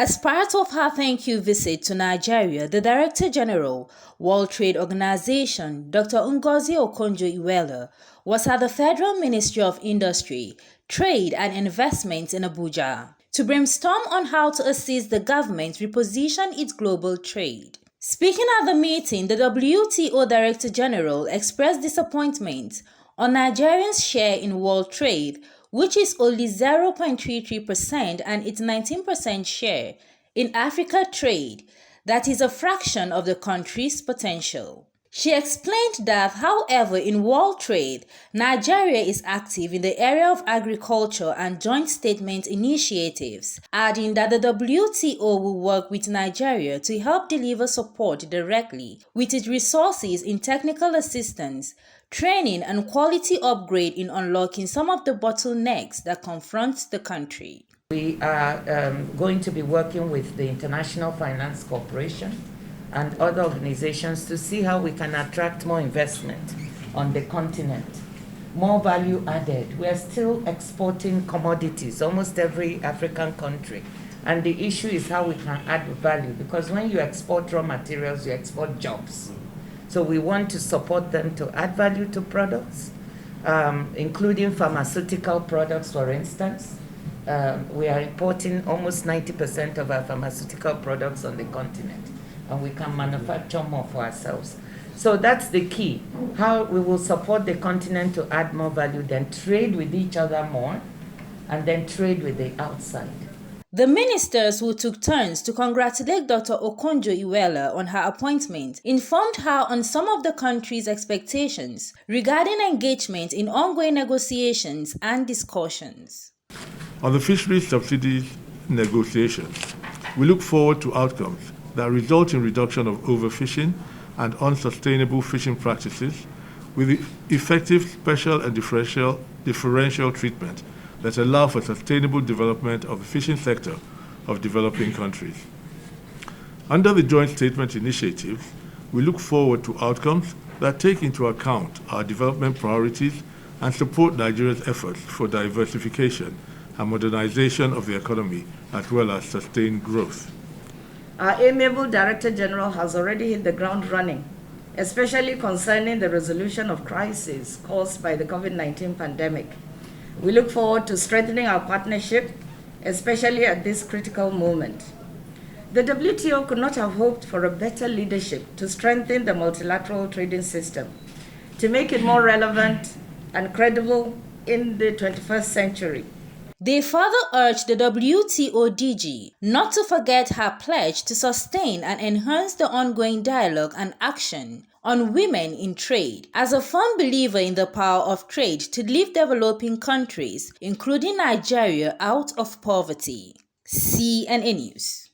As part of her thank you visit to Nigeria, the Director General, World Trade Organization, Dr. Ngozi Okonjo-Iweala, was at the Federal Ministry of Industry, Trade and Investment in Abuja to brainstorm on how to assist the government reposition its global trade. Speaking at the meeting, the WTO Director General expressed disappointment on Nigeria's share in world trade, which is only 0.33% and its 19% share in Africa trade, that is a fraction of the country's potential. She explained that, however, in world trade, Nigeria is active in the area of agriculture and joint statement initiatives, adding that the WTO will work with Nigeria to help deliver support directly with its resources in technical assistance, training and quality upgrade in unlocking some of the bottlenecks that confront the country. We are going to be working with the International Finance Corporation and other organizations to see how we can attract more investment on the continent, more value added. We are still exporting commodities, almost every African country. And the issue is how we can add value, because when you export raw materials, you export jobs. So we want to support them to add value to products, including pharmaceutical products, for instance. We are importing almost 90% of our pharmaceutical products on the continent, and we can manufacture more for ourselves. So that's the key, how we will support the continent to add more value, then trade with each other more, and then trade with the outside. The ministers who took turns to congratulate Dr. Okonjo-Iweala on her appointment informed her on some of the country's expectations regarding engagement in ongoing negotiations and discussions. On the fisheries subsidies negotiations, we look forward to outcomes that result in reduction of overfishing and unsustainable fishing practices with effective special and differential treatment that allow for sustainable development of the fishing sector of developing countries. Under the Joint Statement Initiative, we look forward to outcomes that take into account our development priorities and support Nigeria's efforts for diversification and modernization of the economy, as well as sustained growth. Our amiable Director General has already hit the ground running, especially concerning the resolution of crises caused by the COVID-19 pandemic. We look forward to strengthening our partnership, especially at this critical moment. The WTO could not have hoped for a better leadership to strengthen the multilateral trading system, to make it more relevant and credible in the 21st century. They further urged the WTO DG not to forget her pledge to sustain and enhance the ongoing dialogue and action on women in trade, as a firm believer in the power of trade to lift developing countries, including Nigeria, out of poverty. CNN News.